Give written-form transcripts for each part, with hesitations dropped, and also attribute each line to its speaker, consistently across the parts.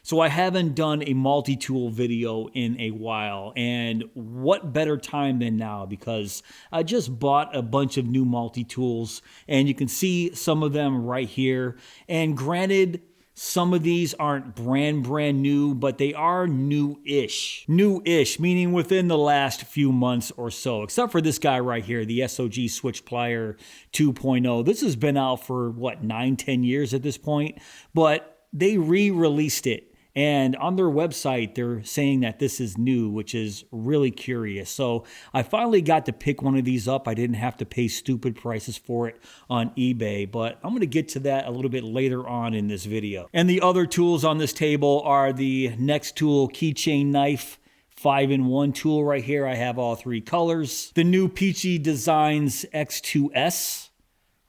Speaker 1: So I haven't done a multi-tool video in a while, and what better time than now, because I just bought a bunch of new multi-tools, and you can see some of them right here. And granted, some of these aren't brand new, but they are new-ish. New-ish, meaning within the last few months or so, except for this guy right here, the SOG Switch Plier 2.0. This has been out for, what, 9-10 years at this point, but they re-released it. And on their website, they're saying that this is new, which is really curious. So I finally got to pick one of these up. I didn't have to pay stupid prices for it on eBay, but I'm going to get to that a little bit later on in this video. And the other tools on this table are the Nextool keychain knife 5-in-1 tool right here. I have all three colors. The new Peachy Designs X2S.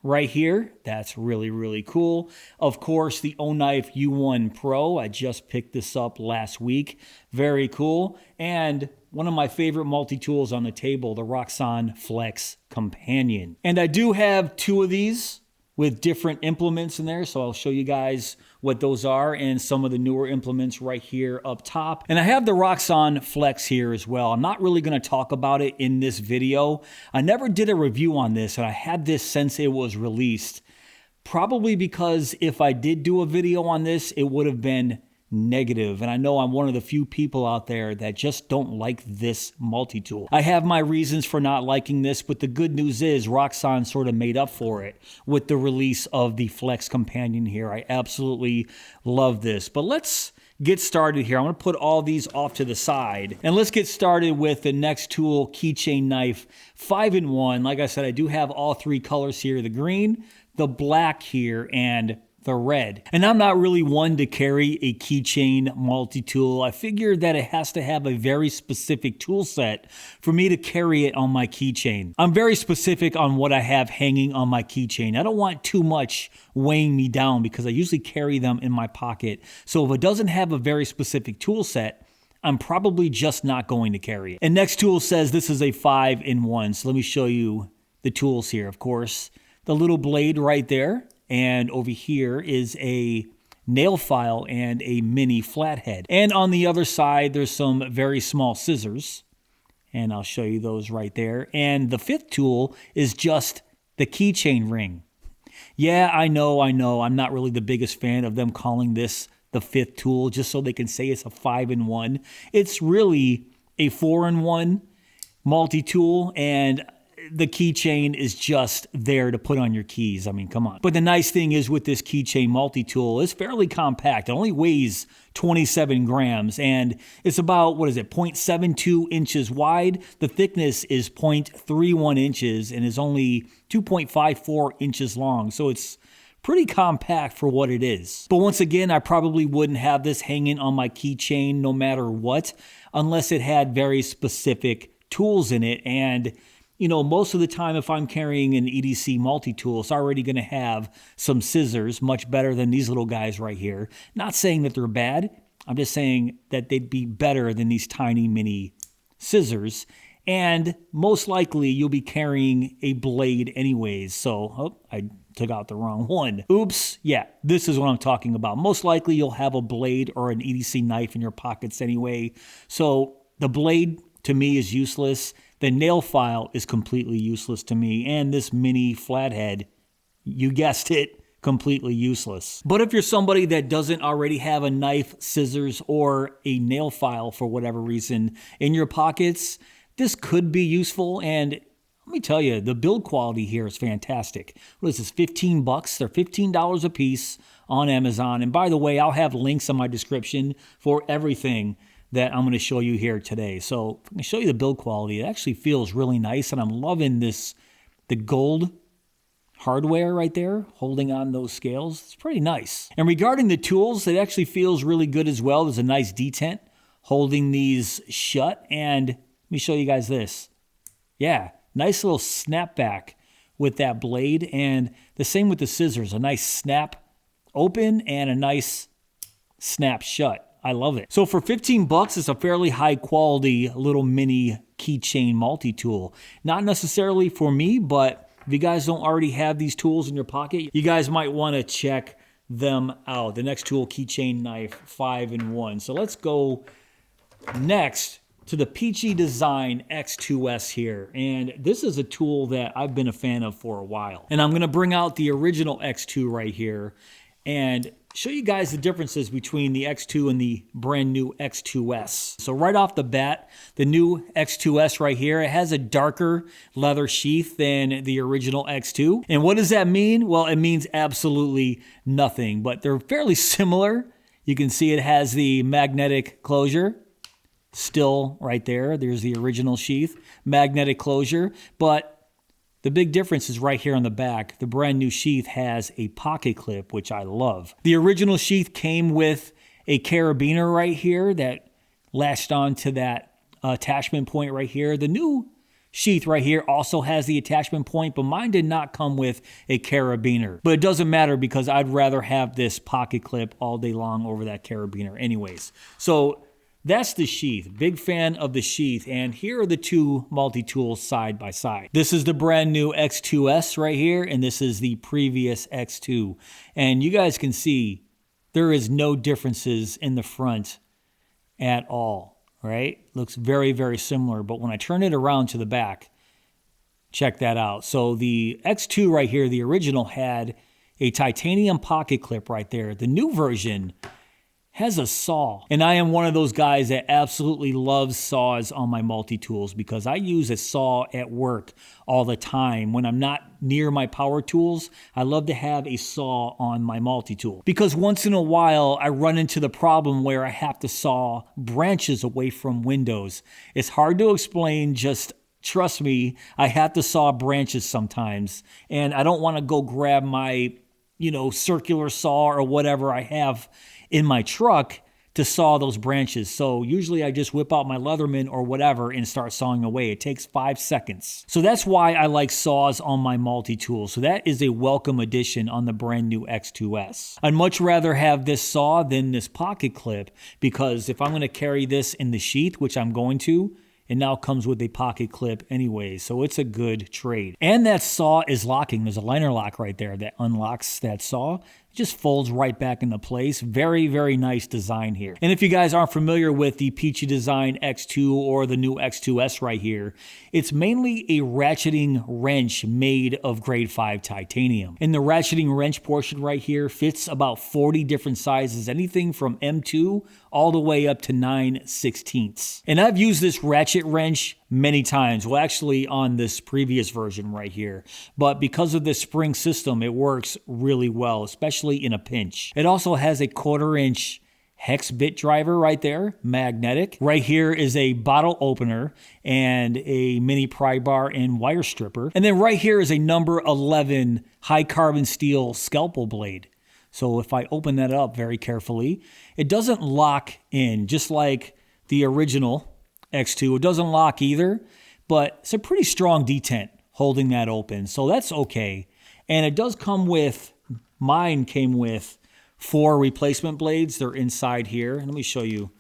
Speaker 1: Right here, that's really, really cool. Of course, the O-Knife U1 Pro. I just picked this up last week. Very cool. And one of my favorite multi-tools on the table, the Roxon Flex Companion. And I do have two of these with different implements in there, so I'll show you guys what those are and some of the newer implements right here up top. And I have the Roxon Flex here as well. I'm not really going to talk about it in this video. I never did a review on this, and I had this since it was released. Probably because if I did do a video on this, it would have been negative. And I know I'm one of the few people out there that just don't like this multi-tool. I have my reasons for not liking this, but the good news is Roxon sort of made up for it with the release of the Flex Companion here. I absolutely love this. But let's get started here. I'm going to put all these off to the side. And let's get started with the Nextool keychain knife 5-in-1. Like I said, I do have all three colors here, the green, the black here, and the red. And I'm not really one to carry a keychain multi-tool. I figure that it has to have a very specific tool set for me to carry it on my keychain. I'm very specific on what I have hanging on my keychain. I don't want too much weighing me down because I usually carry them in my pocket. So if it doesn't have a very specific tool set, I'm probably just not going to carry it. And Nextool says this is a 5-in-1. So let me show you the tools here. Of course, the little blade right there. And over here is a nail file and a mini flathead. And on the other side, there's some very small scissors. And I'll show you those right there. And the fifth tool is just the keychain ring. Yeah, I know. I'm not really the biggest fan of them calling this the fifth tool just so they can say it's a 5-in-1. It's really a 4-in-1 multi-tool, and the keychain is just there to put on your keys. I mean, come on. But the nice thing is with this keychain multi-tool, it's fairly compact. It only weighs 27 grams, and it's about, 0.72 inches wide. The thickness is 0.31 inches and is only 2.54 inches long. So it's pretty compact for what it is. But once again, I probably wouldn't have this hanging on my keychain no matter what, unless it had very specific tools in it. And you know, most of the time, if I'm carrying an EDC multi-tool, it's already going to have some scissors, much better than these little guys right here. Not saying that they're bad. I'm just saying that they'd be better than these tiny mini scissors. And most likely, you'll be carrying a blade anyways. So, I took out the wrong one. Oops. Yeah, this is what I'm talking about. Most likely, you'll have a blade or an EDC knife in your pockets anyway. So, the blade, to me, is useless. The nail file is completely useless to me, and this mini flathead, you guessed it, completely useless. But if you're somebody that doesn't already have a knife, scissors, or a nail file for whatever reason in your pockets, this could be useful. And let me tell you, the build quality here is fantastic. What is this, 15 bucks? They're $15 a piece on Amazon. And by the way, I'll have links in my description for everything that I'm going to show you here today. So I'm going to show you the build quality. It actually feels really nice, and I'm loving the gold hardware right there, holding on those scales. It's pretty nice. And regarding the tools, it actually feels really good as well. There's a nice detent holding these shut, and let me show you guys this. Yeah, nice little snapback with that blade, and the same with the scissors. A nice snap open and a nice snap shut. I love it. So for 15 bucks, it's a fairly high quality little mini keychain multi-tool. Not necessarily for me, but if you guys don't already have these tools in your pocket, you guys might want to check them out. The Nextool keychain knife 5-in-1. So let's go next to the Peachy Design X2S here. And this is a tool that I've been a fan of for a while. And I'm going to bring out the original X2 right here and show you guys the differences between the X2 and the brand new X2S. So right off the bat, the new X2S right here, it has a darker leather sheath than the original X2. And what does that mean? Well, it means absolutely nothing, but they're fairly similar. You can see it has the magnetic closure. Still right there, there's the original sheath, magnetic closure, but the big difference is right here on the back. The brand new sheath has a pocket clip, which I love. The original sheath came with a carabiner right here that latched on to that attachment point right here. The new sheath right here also has the attachment point, but mine did not come with a carabiner. But it doesn't matter because I'd rather have this pocket clip all day long over that carabiner anyways. So that's the sheath. Big fan of the sheath. And here are the two multi-tools side by side. This is the brand new X2S right here, and this is the previous X2. And you guys can see there is no differences in the front at all, right? Looks very, very similar. But when I turn it around to the back, check that out. So the X2 right here, the original, had a titanium pocket clip right there. The new version has a saw. And I am one of those guys that absolutely loves saws on my multi-tools because I use a saw at work all the time. When I'm not near my power tools, I love to have a saw on my multi-tool. Because once in a while, I run into the problem where I have to saw branches away from windows. It's hard to explain, just trust me, I have to saw branches sometimes. And I don't want to go grab my, circular saw or whatever I have in my truck to saw those branches. So usually I just whip out my Leatherman or whatever and start sawing away. It takes 5 seconds. So that's why I like saws on my multi-tool. So that is a welcome addition on the brand new X2S. I'd much rather have this saw than this pocket clip because if I'm going to carry this in the sheath, which I'm going to, it now comes with a pocket clip anyway, so it's a good trade. And that saw is locking. There's a liner lock right there that unlocks that saw. It just folds right back into place. Very, very nice design here. And if you guys aren't familiar with the Peachy Design X2 or the new X2S right here, it's mainly a ratcheting wrench made of grade 5 titanium. And the ratcheting wrench portion right here fits about 40 different sizes, anything from M2 all the way up to 9/16. And I've used this ratchet wrench many times. Well, actually on this previous version right here. But because of this spring system, it works really well, especially in a pinch. It also has a 1/4 inch hex bit driver right there, magnetic. Right here is a bottle opener and a mini pry bar and wire stripper. And then right here is a number 11 high carbon steel scalpel blade. So if I open that up very carefully, it doesn't lock in, just like the original X2. It doesn't lock either, but it's a pretty strong detent holding that open. So that's okay. And it does come with, mine came with 4 replacement blades. They're inside here. Let me show you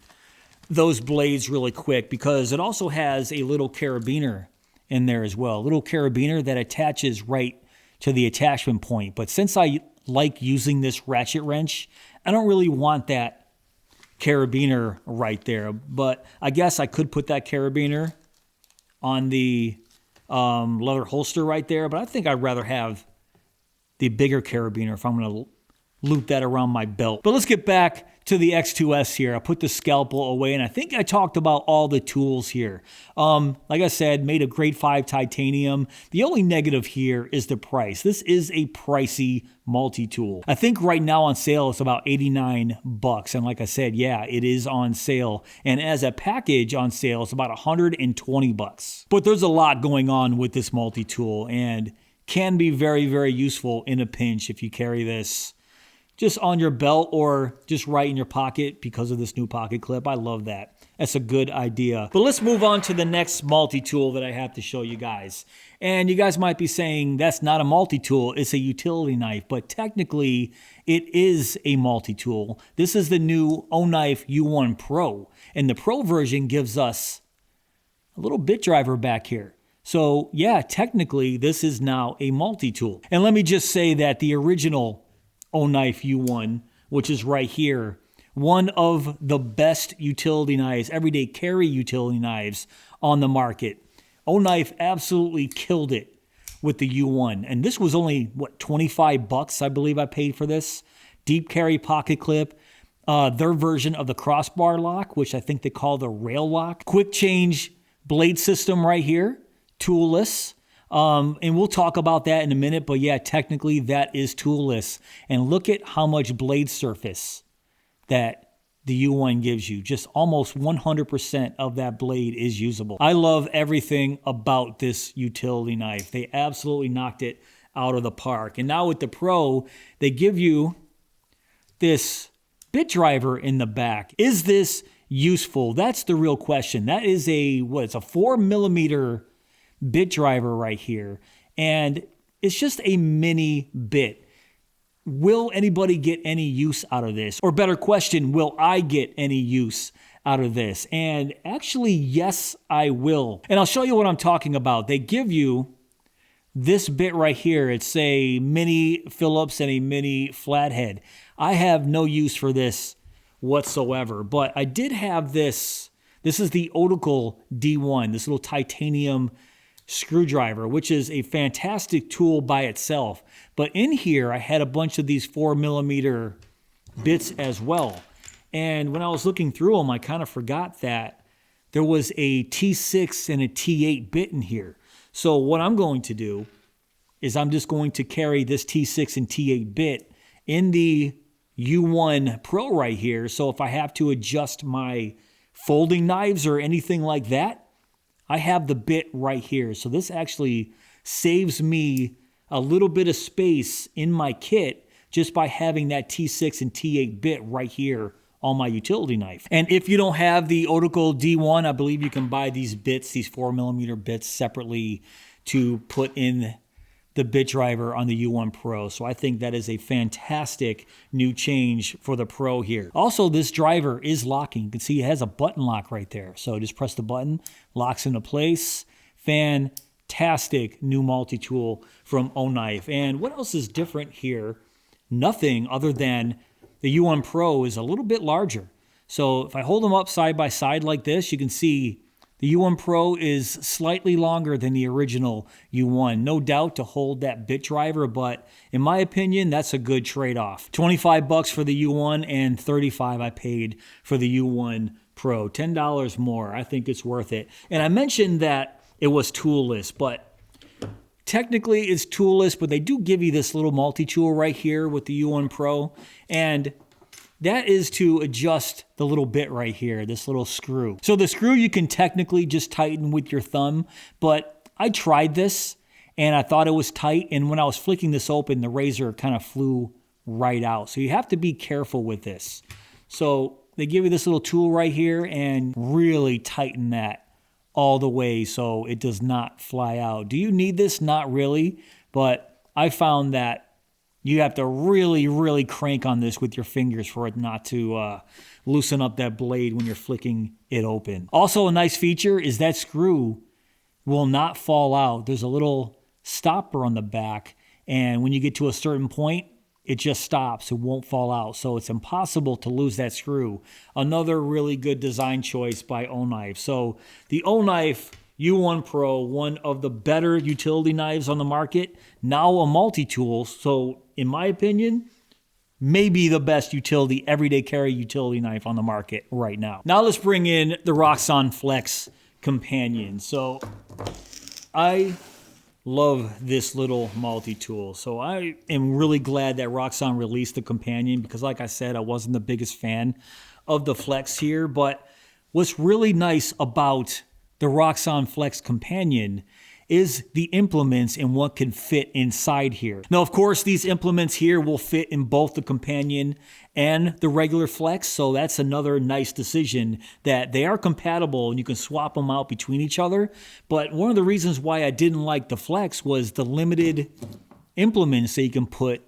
Speaker 1: those blades really quick because it also has a little carabiner in there as well. A little carabiner that attaches right to the attachment point. But since I like using this ratchet wrench, I don't really want that carabiner right there. But I guess I could put that carabiner on the leather holster right there. But I think I'd rather have the bigger carabiner if I'm going to loop that around my belt. But let's get back to the X2S here. I put the scalpel away, and I think I talked about all the tools here. Like I said, made of grade 5 titanium. The only negative here is the price. This is a pricey multi-tool. I think right now on sale it's about $89. And like I said, yeah, it is on sale. And as a package on sale, it's about $120. But there's a lot going on with this multi-tool and can be very, very useful in a pinch if you carry this just on your belt or just right in your pocket because of this new pocket clip. I love that. That's a good idea. But let's move on to the next multi-tool that I have to show you guys. And you guys might be saying that's not a multi-tool, it's a utility knife. But technically, it is a multi-tool. This is the new O-Knife U1 Pro. And the Pro version gives us a little bit driver back here. So yeah, technically, this is now a multi-tool. And let me just say that the original O-Knife U1, which is right here. One of the best utility knives, everyday carry utility knives on the market. O-Knife absolutely killed it with the U1. And this was only, what, 25 bucks, I believe I paid for this. Deep carry pocket clip. Their version of the crossbar lock, which I think they call the rail lock. Quick change blade system right here. Toolless. And we'll talk about that in a minute. But yeah, technically that is toolless. And look at how much blade surface that the U1 gives you. Just almost 100% of that blade is usable. I love everything about this utility knife. They absolutely knocked it out of the park. And now with the Pro, they give you this bit driver in the back. Is this useful? That's the real question. That is it's a 4mm bit driver right here. And it's just a mini bit. Will anybody get any use out of this? Or better question, will I get any use out of this? And actually, yes, I will. And I'll show you what I'm talking about. They give you this bit right here. It's a mini Phillips and a mini flathead. I have no use for this whatsoever, but I did have this. This is the Otical D1, this little titanium screwdriver, which is a fantastic tool by itself. But in here, I had a bunch of these 4mm bits as well. And when I was looking through them, I kind of forgot that there was a T6 and a T8 bit in here. So what I'm going to do is I'm just going to carry this T6 and T8 bit in the U1 Pro right here. So if I have to adjust my folding knives or anything like that, I have the bit right here. So this actually saves me a little bit of space in my kit just by having that T6 and T8 bit right here on my utility knife. And if you don't have the Otical D1, I believe you can buy these bits, these 4mm bits separately to put in the bit driver on the U1 Pro. So I think that is a fantastic new change for the Pro here. Also, this driver is locking. You can see it has a button lock right there. So just press the button, locks into place. Fantastic new multi-tool from O-Knife. And what else is different here? Nothing other than the U1 Pro is a little bit larger. So if I hold them up side by side like this, you can see the U1 Pro is slightly longer than the original U1. No doubt to hold that bit driver, but in my opinion, that's a good trade-off. 25 bucks for the U1 and 35 I paid for the U1 Pro. $10 more. I think it's worth it. And I mentioned that it was toolless, but technically it's toolless, but they do give you this little multi-tool right here with the U1 Pro. And that is to adjust the little bit right here, this little screw. So the screw you can technically just tighten with your thumb, but I tried this and I thought it was tight. And when I was flicking this open, the razor kind of flew right out. So you have to be careful with this. So they give you this little tool right here and really tighten that all the way so it does not fly out. Do you need this? Not really, but I found that you have to really, really crank on this with your fingers for it not to loosen up that blade when you're flicking it open. Also, a nice feature is that screw will not fall out. There's a little stopper on the back, and when you get to a certain point, it just stops. It won't fall out, so it's impossible to lose that screw. Another really good design choice by O-Knife. So the O-Knife U1 Pro, one of the better utility knives on the market, now a multi-tool. So in my opinion, maybe the best everyday carry utility knife on the market right now. Now let's bring in the Roxon Flex Companion. So I love this little multi-tool. So I am really glad that Roxon released the Companion because like I said, I wasn't the biggest fan of the Flex here. But what's really nice about the Roxon Flex Companion is the implements and what can fit inside here. Now, of course, these implements here will fit in both the Companion and the regular Flex, so that's another nice decision that they are compatible and you can swap them out between each other. But one of the reasons why I didn't like the Flex was the limited implements that you can put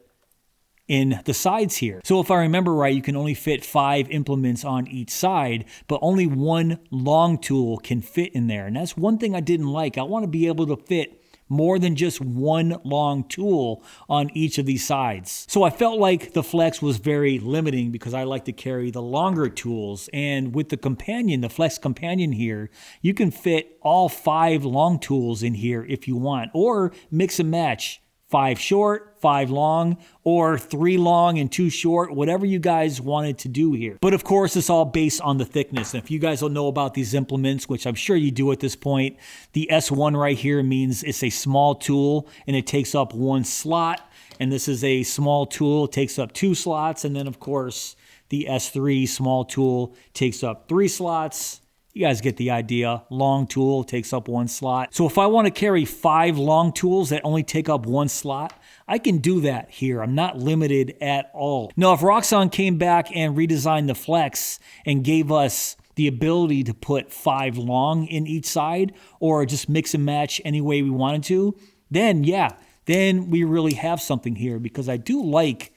Speaker 1: in the sides here. So if I remember right, you can only fit 5 implements on each side, but only one long tool can fit in there. And that's one thing I didn't like. I want to be able to fit more than just one long tool on each of these sides. So I felt like the Flex was very limiting because I like to carry the longer tools. And with the Companion, the Flex Companion here, you can fit all 5 long tools in here if you want, or mix and match. 5 short, 5 long, or 3 long and 2 short, whatever you guys wanted to do here. But of course, it's all based on the thickness. And if you guys don't know about these implements, which I'm sure you do at this point, the S1 right here means it's a small tool and it takes up 1 slot. And this is a small tool, it takes up 2 slots. And then of course, the S3 small tool takes up 3 slots. You guys get the idea. Long tool takes up 1 slot. So if I want to carry 5 long tools that only take up 1 slot, I can do that here. I'm not limited at all. Now, if Roxon came back and redesigned the Flex and gave us the ability to put 5 long in each side, or just mix and match any way we wanted to, then yeah, then we really have something here, because I do like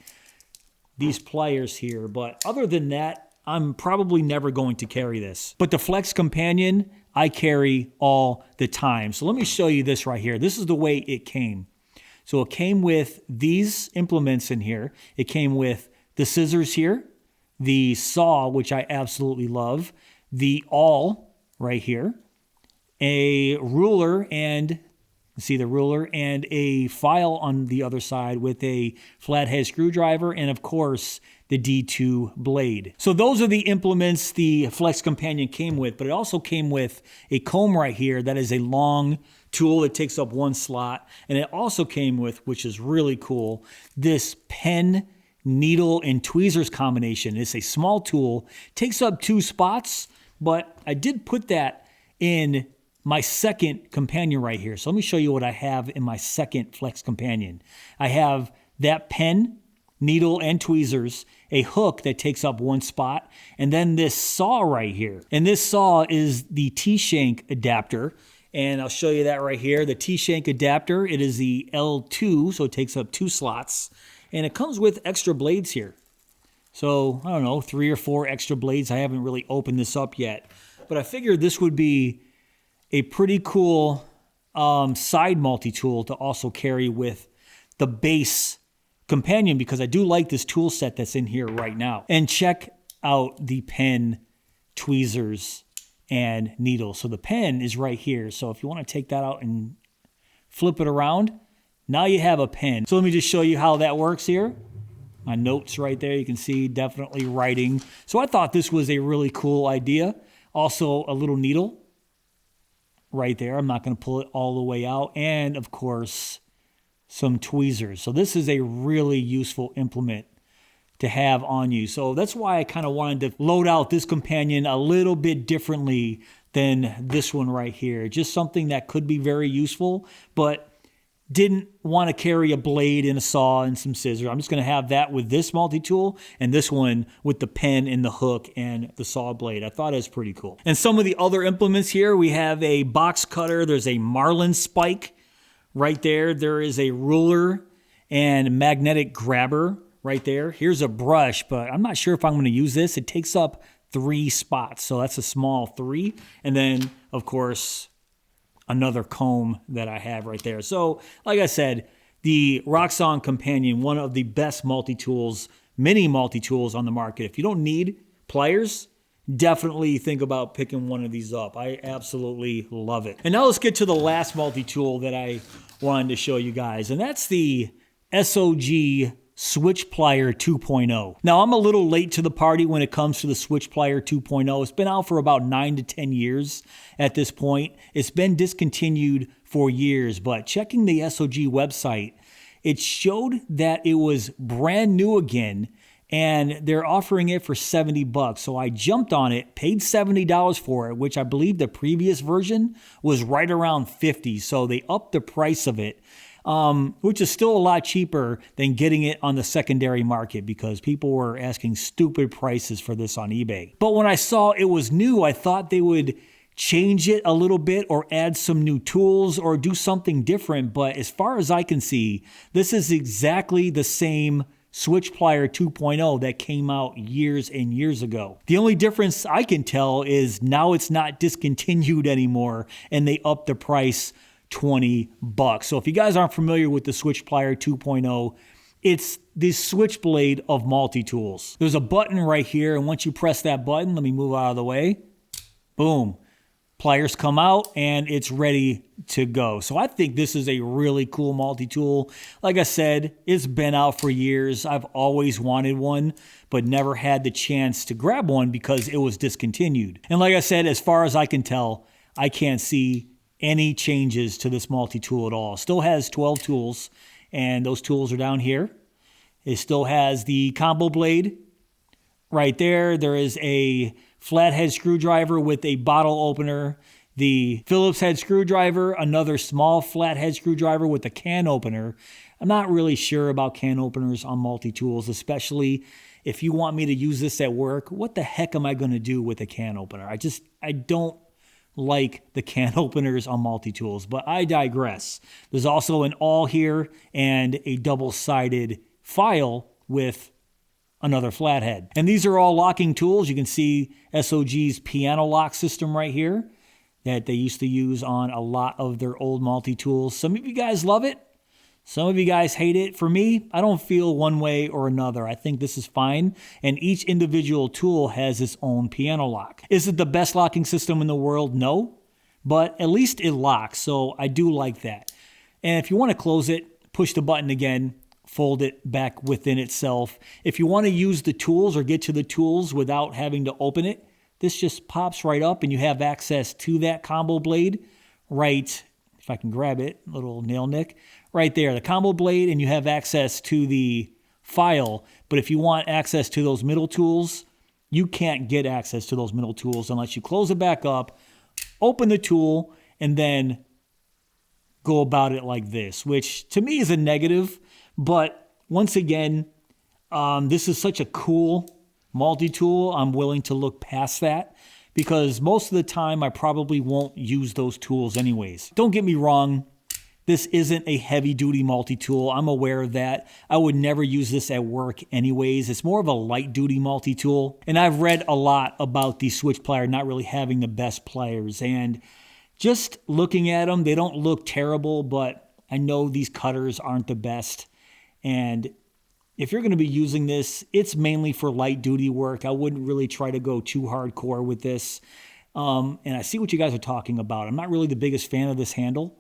Speaker 1: these pliers here. But other than that, I'm probably never going to carry this. But the Flex Companion, I carry all the time. So let me show you this right here. This is the way it came. So it came with these implements in here. It came with the scissors here, the saw, which I absolutely love, the awl right here, a ruler, and see the ruler, and a file on the other side with a flathead screwdriver, and of course, the D2 blade. So those are the implements the Flex Companion came with, but it also came with a comb right here that is a long tool that takes up 1 slot. And it also came with, which is really cool, this pen, needle, and tweezers combination. It's a small tool, takes up 2 spots, but I did put that in my second Companion right here. So let me show you what I have in my second Flex Companion. I have that pen, needle, and tweezers, a hook that takes up 1 spot, and then this saw right here. And this saw is the T-shank adapter, and I'll show you that right here. The T-shank adapter, it is the L2, so it takes up 2 slots, and it comes with extra blades here. So, I don't know, 3 or 4 extra blades. I haven't really opened this up yet, but I figured this would be a pretty cool side multi-tool to also carry with the base Companion, because I do like this tool set that's in here right now. And check out the pen, tweezers, and needle. So the pen is right here. So if you want to take that out and flip it around, now you have a pen. So let me just show you how that works here. My notes right there, you can see definitely writing. So I thought this was a really cool idea. Also a little needle right there. I'm not going to pull it all the way out. And of course, some tweezers. So this is a really useful implement to have on you. So that's why I kind of wanted to load out this Companion a little bit differently than this one right here. Just something that could be very useful, but didn't want to carry a blade and a saw and some scissors. I'm just going to have that with this multi-tool, and this one with the pen and the hook and the saw blade. I thought it was pretty cool. And some of the other implements here, we have a box cutter. There's a marlin spike right there. There is a ruler and magnetic grabber right there. Here's a brush, but I'm not sure if I'm going to use this. It takes up 3 spots, so that's a small 3. And then, of course, another comb that I have right there. So, like I said, the Roxon Companion, one of the best multi-tools, mini multi-tools on the market. If you don't need pliers, definitely think about picking one of these up. I absolutely love it. And now let's get to the last multi-tool that I wanted to show you guys, and that's the SOG Switch Plier 2.0. Now, I'm a little late to the party when it comes to the Switch Plier 2.0. It's been out for about 9 to 10 years at this point. It's been discontinued for years, but checking the SOG website, it showed that it was brand new again, and they're offering it for $70. So I jumped on it, paid $70 for it, which I believe the previous version was right around $50. So they upped the price of it, which is still a lot cheaper than getting it on the secondary market, because people were asking stupid prices for this on eBay. But when I saw it was new, I thought they would change it a little bit or add some new tools or do something different. But as far as I can see, this is exactly the same Switch Plier 2.0 that came out years and years ago. The only difference I can tell is now it's not discontinued anymore, and they upped the price $20. So if you guys aren't familiar with the Switch Plier 2.0, it's the switchblade of multi-tools. There's a button right here, and once you press that button, let me move out of the way, boom, pliers come out and it's ready to go. So I think this is a really cool multi-tool. Like I said, it's been out for years. I've always wanted one, but never had the chance to grab one because it was discontinued. And like I said, as far as I can tell, I can't see any changes to this multi-tool at all. It still has 12 tools, and those tools are down here. It still has the combo blade right there. There is a flathead screwdriver with a bottle opener, the Phillips head screwdriver, another small flathead screwdriver with a can opener. I'm not really sure about can openers on multi-tools, especially if you want me to use this at work. What the heck am I going to do with a can opener? I don't like the can openers on multi-tools, but I digress. There's also an awl here and a double-sided file with another flathead. And these are all locking tools. You can see SOG's piano lock system right here that they used to use on a lot of their old multi-tools. Some of you guys love it. Some of you guys hate it. For me, I don't feel one way or another. I think this is fine. And each individual tool has its own piano lock. Is it the best locking system in the world? No. But at least it locks. So I do like that. And if you want to close it, push the button again, fold it back within itself. If you want to use the tools or get to the tools without having to open it, this just pops right up and you have access to that combo blade right, if I can grab it, little nail nick, right there, the combo blade, and you have access to the file. But if you want access to those middle tools, you can't get access to those middle tools unless you close it back up, open the tool, and then go about it like this, which to me is a negative. But once again, this is such a cool multi-tool. I'm willing to look past that because most of the time I probably won't use those tools anyways. Don't get me wrong. This isn't a heavy-duty multi-tool. I'm aware of that. I would never use this at work anyways. It's more of a light-duty multi-tool. And I've read a lot about the Switch Plier not really having the best pliers. And just looking at them, they don't look terrible, but I know these cutters aren't the best. And if you're going to be using this, it's mainly for light-duty work. I wouldn't really try to go too hardcore with this. And I see what you guys are talking about. I'm not really the biggest fan of this handle.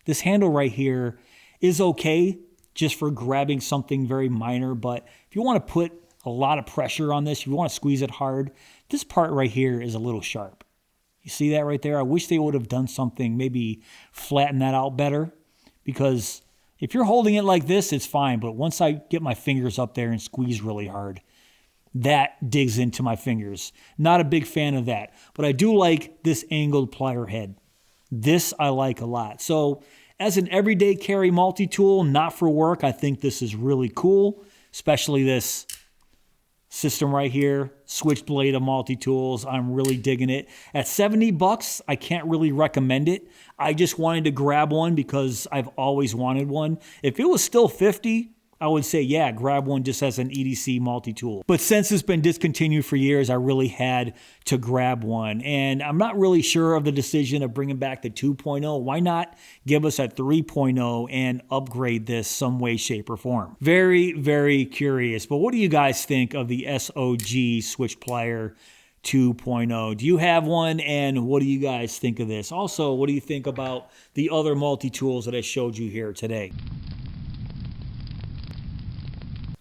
Speaker 1: This handle right here is okay just for grabbing something very minor, but if you want to put a lot of pressure on this, if you want to squeeze it hard, this part right here is a little sharp. You see that right there? I wish they would have done something, maybe flatten that out better, because if you're holding it like this, it's fine, but once I get my fingers up there and squeeze really hard, that digs into my fingers. Not a big fan of that, but I do like this angled plier head. This I like a lot. So as an everyday carry multi-tool, not for work, I think this is really cool, especially this system right here, switchblade of multi-tools. I'm really digging it. At $70, I can't really recommend it. I just wanted to grab one because I've always wanted one. If it was still $50, I would say, yeah, grab one just as an EDC multi-tool. But since it's been discontinued for years, I really had to grab one. And I'm not really sure of the decision of bringing back the 2.0. Why not give us a 3.0 and upgrade this some way, shape, or form? Very, very curious. But what do you guys think of the SOG Switch Plier 2.0? Do you have one? And what do you guys think of this? Also, what do you think about the other multi-tools that I showed you here today?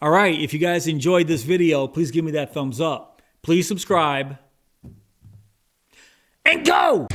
Speaker 1: All right, if you guys enjoyed this video, please give me that thumbs up. Please subscribe. And go!